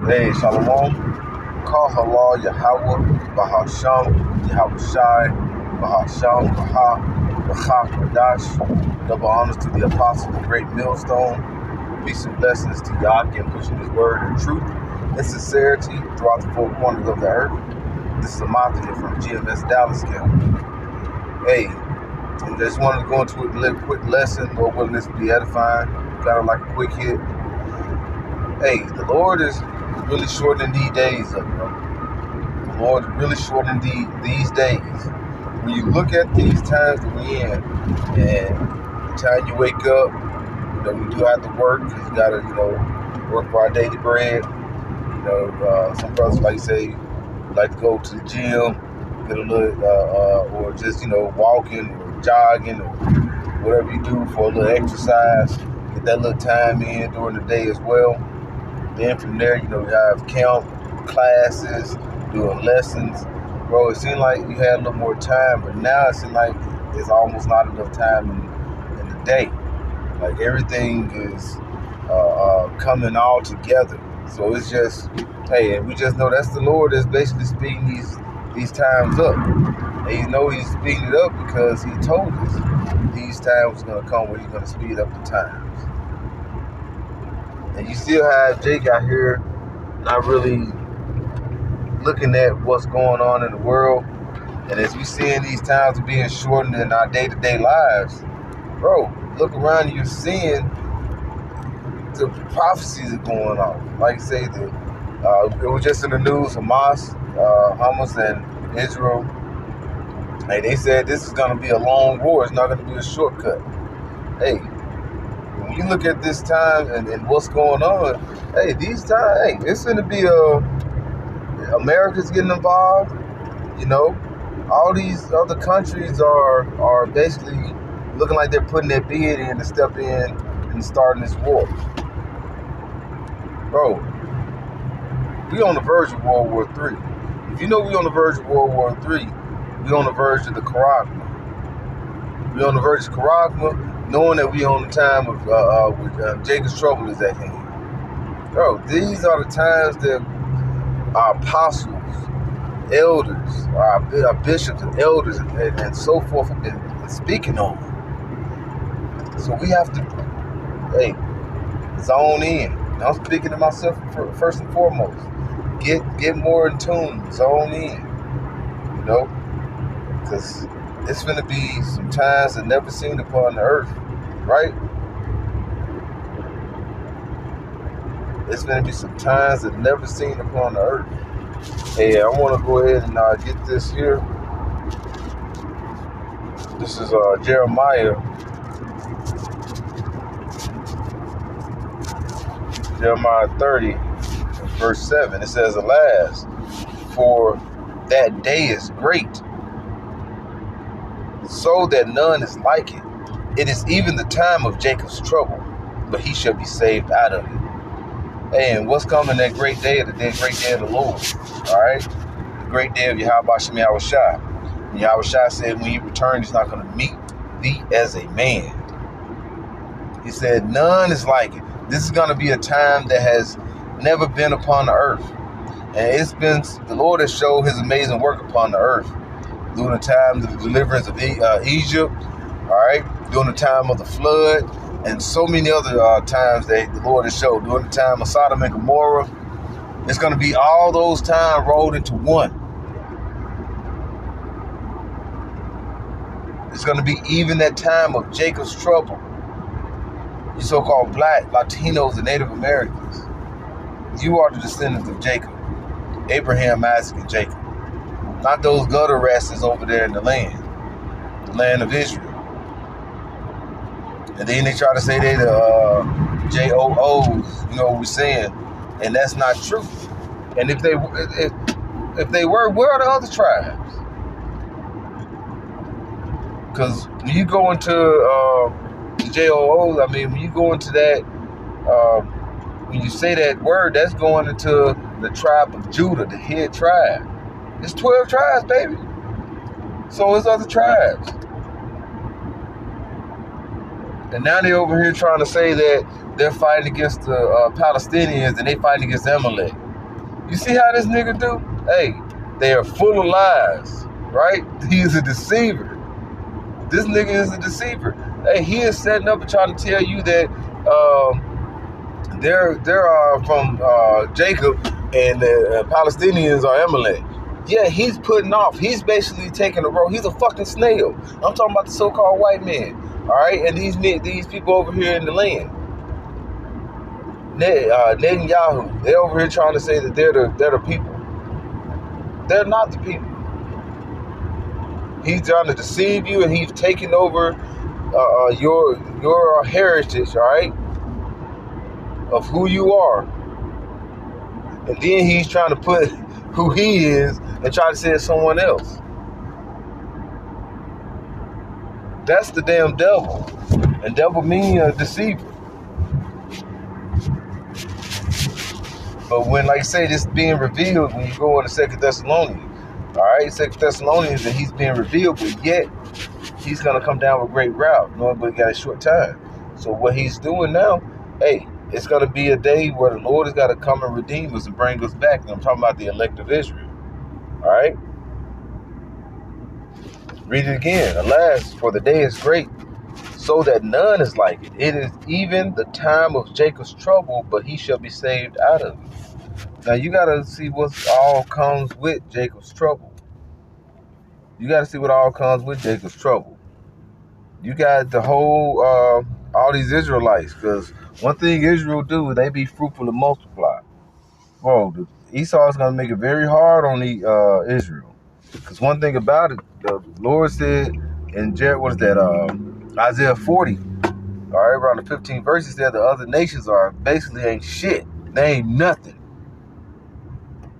Hey, Shalom. Kahala Yahweh, Bahasham, Yahweh Shai, Bahasham, Baha Kadash. Double honors to the apostle, the great millstone. Peace and blessings to Yah, pushing his word and truth and sincerity throughout the four corners of the earth. This is Amathia from GMS Dallas Camp. Hey, I just wanted to go into a little quick lesson. Lord willing, this will be edifying. Kind of like a quick hit. Hey, the Lord is really shortening these days up, bro. The Lord is really shortening these days. When you look at these times that we're in, and the time you wake up, we do have to work because you got to, work for our daily bread. Some brothers like to go to the gym, get a little, or just, walking or jogging or whatever you do for a little exercise. Get that little time in during the day as well. Then from there, you have camp, classes, doing lessons. Bro, it seemed like you had a little more time, but now it seems like there's almost not enough time in the day. Like everything is coming all together. So it's just, hey, and we just know that's the Lord that's basically speeding these times up. And he's speeding it up because he told us these times are going to come where he's going to speed up the times. And you still have Jake out here not really looking at what's going on in the world. And as we seeing these times are being shortened in our day-to-day lives, bro, look around and you're seeing the prophecies are going on. Like I say, it was just in the news, Hamas and Israel. Hey, they said this is going to be a long war. It's not going to be a shortcut. Hey, when you look at this time and what's going on, hey, these times, hey, it's going to be America's getting involved. All these other countries are basically looking like they're putting their bid in to step in and starting this war. Bro, we on the verge of World War III. If you know we on the verge of World War III, we on the verge of the Charagma. We on the verge of Charagma, knowing that we on the time of Jacob's trouble is at hand. Bro, these are the times that our apostles, elders, our bishops and elders and so forth have been speaking on. So we have to, hey, zone in. And I'm speaking to myself first and foremost. Get more in tune, zone in. Because it's going to be some times that never seen upon the earth, right? It's going to be some times that never seen upon the earth. Hey, I want to go ahead and get this here. This is Jeremiah 30, verse 7. It says, "Alas, for that day is great, so that none is like it. It is even the time of Jacob's trouble, but he shall be saved out of it." Hey, and what's coming that great day? The great day of the Lord. All right? The great day of Yahweh Shem Yahweh Shai. And Yahweh Shai said when he returns, he's not going to meet thee as a man. He said, none is like it. This is going to be a time that has never been upon the earth. And the Lord has showed his amazing work upon the earth. During the time of the deliverance of Egypt, all right? During the time of the flood, and so many other times that the Lord has showed. During the time of Sodom and Gomorrah, it's going to be all those times rolled into one. It's going to be even that time of Jacob's trouble. You so-called black, Latinos, and Native Americans. You are the descendants of Jacob. Abraham, Isaac, and Jacob. Not those gutter rascals over there in the land of Israel. And then they try to say they the JOOs, what we're saying, and that's not true. And if they were, where are the other tribes? Because when you go into the JOOs, when you go into that, when you say that word, that's going into the tribe of Judah, the head tribe. It's 12 tribes, baby. So it's other tribes. And now they're over here trying to say that they're fighting against the Palestinians and they fighting against Amalek. You see how this nigga do? Hey, they are full of lies, right? He is a deceiver. This nigga is a deceiver. Hey, he is setting up and trying to tell you that they're from Jacob and the Palestinians are Amalek. Yeah, he's putting off. He's basically taking a role. He's a fucking snail. I'm talking about the so-called white man. All right, and these people over here in the land. Netanyahu, they're over here trying to say that they're the people. They're not the people. He's trying to deceive you, and he's taking over your heritage, all right, of who you are. And then he's trying to put who he is and try to say it's someone else. That's the damn devil. And devil means a deceiver. But when, like I say, this being revealed, when you go into 2 Thessalonians, all right, 2 Thessalonians, and he's being revealed, but yet he's going to come down with great wrath, knowing but he got a short time. So what he's doing now, hey, it's going to be a day where the Lord has got to come and redeem us and bring us back. And I'm talking about the elect of Israel. All right? Read it again. Alas, for the day is great, so that none is like it. It is even the time of Jacob's trouble, but he shall be saved out of it. Now, you got to see what all comes with Jacob's trouble. You got to see what all comes with Jacob's trouble. You got the whole, all these Israelites, because one thing Israel do, they be fruitful and multiply. Bro, Esau is going to make it very hard on the Israel. Because one thing about it, the Lord said in Isaiah 40, all right, around the 15th verse, he said the other nations basically ain't shit. They ain't nothing.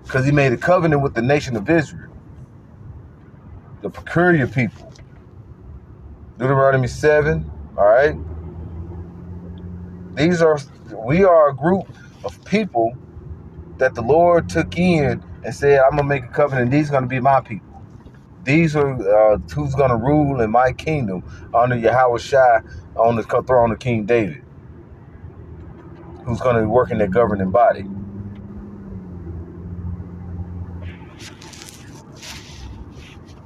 Because he made a covenant with the nation of Israel, the peculiar people. Deuteronomy 7, all right? We are a group of people that the Lord took in and said, I'm going to make a covenant, these are going to be my people. These are who's going to rule in my kingdom under Yahweh Shai on the throne of King David, who's going to be working their governing body.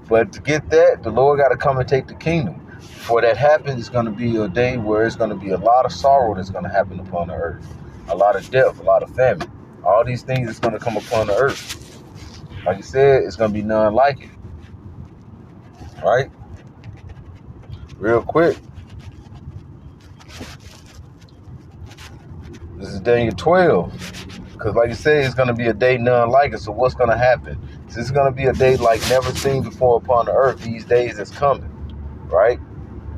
But to get that, the Lord got to come and take the kingdom. Before that happens, it's going to be a day where it's going to be a lot of sorrow that's going to happen upon the earth. A lot of death, a lot of famine. All these things that's going to come upon the earth. Like you said, it's going to be none like it. Right? Real quick. This is Daniel 12. Because like you said, it's going to be a day none like it. So what's going to happen? This is going to be a day like never seen before upon the earth. These days that's coming. Right?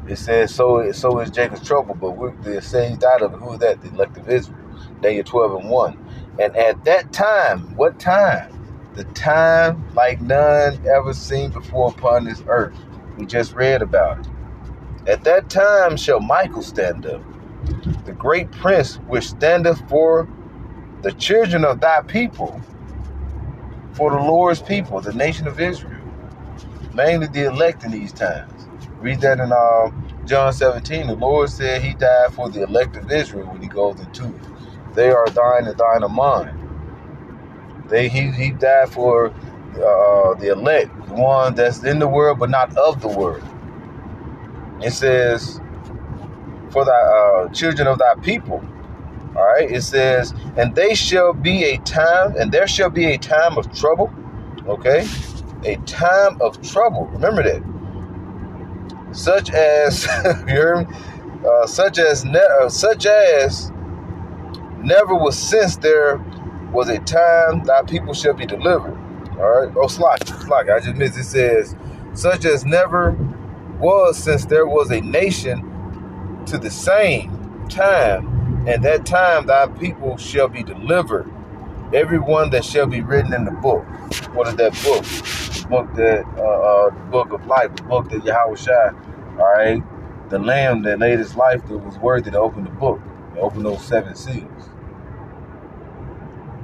It says, so is Jacob's trouble, but they're saved out of it. Who is that? The elect of Israel. Daniel 12:1. And at that time, what time? The time like none ever seen before upon this earth. We just read about it. At that time shall Michael stand up, the great prince which standeth for the children of thy people, for the Lord's people, the nation of Israel, mainly the elect in these times. Read that in John 17. The Lord said he died for the elect of Israel when he goes into it. They are thine and thine are mine. He died for the elect, the one that's in the world but not of the world. It says, for thy children of thy people. All right, it says, and there shall be a time of trouble. Okay, a time of trouble. Remember that. Such as, you heard me? Such as never was since there was a time thy people shall be delivered. All right. Oh, slack. I just missed. It says, such as never was since there was a nation to the same time, and that time thy people shall be delivered. Everyone that shall be written in the book. What is that book? The book that, the book of life, the book that Yahweh Shai, all right, the Lamb that laid his life that was worthy to open the book, to open those 7 seals.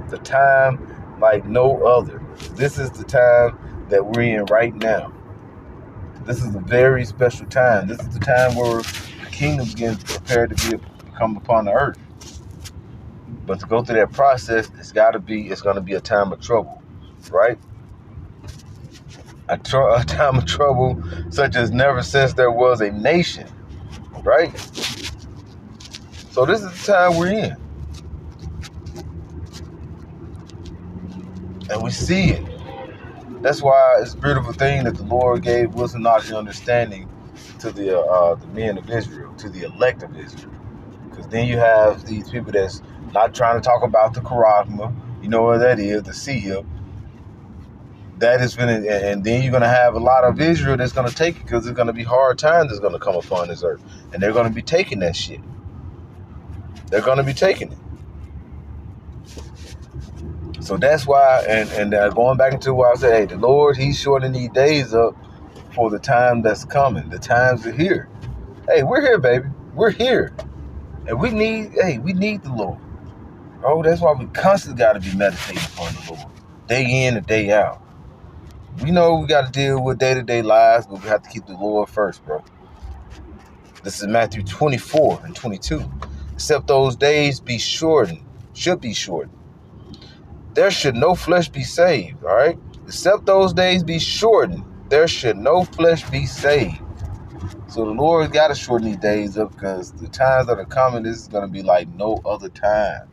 The time like no other. This is the time that we're in right now. This is a very special time. This is the time where the kingdom begins to prepare to come upon the earth. But to go through that process, it's going to be a time of trouble, right? A time of trouble such as never since there was a nation, right? So this is the time we're in. And we see it. That's why it's a beautiful thing that the Lord gave wisdom, knowledge, and understanding to the men of Israel, to the elect of Israel. Because then you have these people that's not trying to talk about the Charagma. You know what that is, the Seer. That is going to, and then you're going to have a lot of Israel that's going to take it, because there's going to be hard times that's going to come upon this earth. And they're going to be taking that shit. They're going to be taking it. So that's why, and going back into what I said, hey, the Lord, he's shortening these days up for the time that's coming. The times are here. Hey, we're here, baby. We're here. And we need the Lord. Oh, that's why we constantly got to be meditating upon the Lord. Day in and day out. We know we got to deal with day-to-day lives, but we have to keep the Lord first, bro. This is Matthew 24 and 22. Except those days be shortened, should be shortened. There should no flesh be saved, all right? Except those days be shortened, there should no flesh be saved. So the Lord's got to shorten these days up, because the times that are coming, this is going to be like no other time.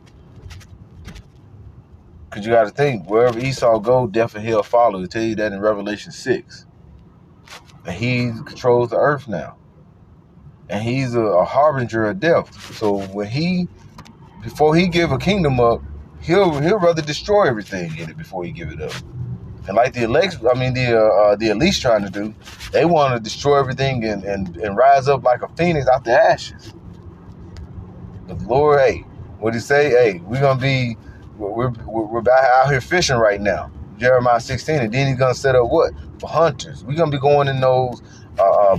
Because you got to think, wherever Esau go, death and hell follow. It tell you that in Revelation 6. And he controls the earth now. And he's a harbinger of death. So before he give a kingdom up, he'll rather destroy everything in it before he give it up. And like the elites trying to do, they want to destroy everything and rise up like a phoenix out the ashes. But the Lord, hey, what he say? Hey, we're out here fishing right now. Jeremiah 16, and then he's gonna set up what? For hunters. We're gonna be going in those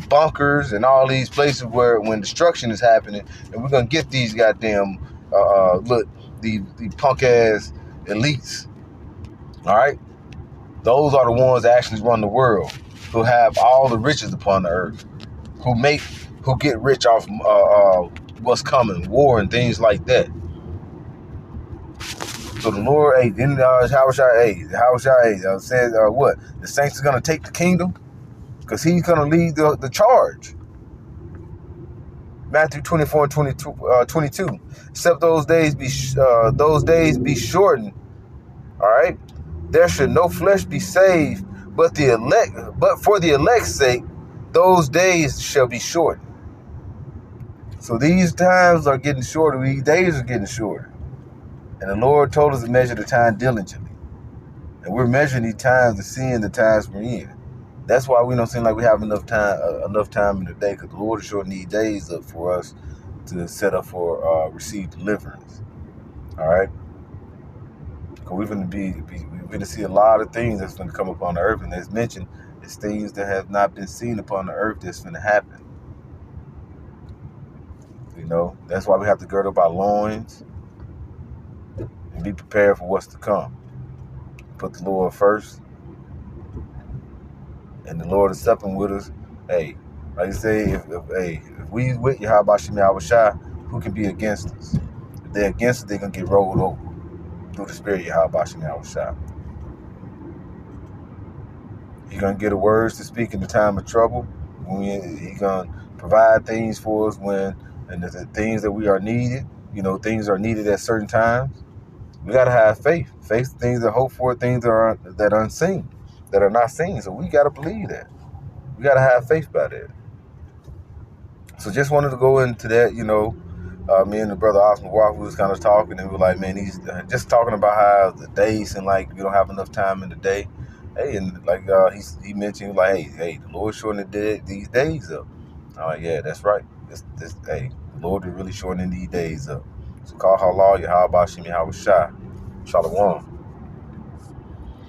bunkers and all these places where when destruction is happening, and we're gonna get these goddamn the punk ass elites. All right, those are the ones that actually run the world, who have all the riches upon the earth, who get rich off what's coming, war and things like that. So the Lord, hey, then Yahushua said, what? The saints are going to take the kingdom? Because he's going to lead the charge. Matthew 24 and 22. Except those days be shortened. All right? There should no flesh be saved, but for the elect's sake, those days shall be shortened. So these times are getting shorter. These days are getting shorter. And the Lord told us to measure the time diligently. And we're measuring these times and seeing the times we're in. That's why we don't seem like we have enough time in the day, because the Lord is shortening these days up for us to set up for receive deliverance. All right? Because we're going to see a lot of things that's going to come upon the earth. And as mentioned, it's things that have not been seen upon the earth that's going to happen. You know, that's why we have to gird up our loins and be prepared for what's to come. Put the Lord first. And the Lord is supping with us. Hey, like you say, if we with Yahweh Shai, who can be against us? If they're against us, they're going to get rolled over through the spirit of Yahweh Shai. He's going to get the words to speak in the time of trouble. He's going to provide things for us and the things that we are needed. You know, things are needed at certain times. We got to have faith. Faith, things that hope for, things that are unseen, that are not seen. So we got to believe that. We got to have faith about that. So just wanted to go into that, you know. Me and the brother Osman Waffle was kind of talking, and we were like, man, he's just talking about how the days and like you don't have enough time in the day. Hey, and like he mentioned, like, hey, the Lord shortening these days up. I'm like, yeah, that's right. The Lord is really shortening these days up. So call halal, Yahweh Shai. Shalom.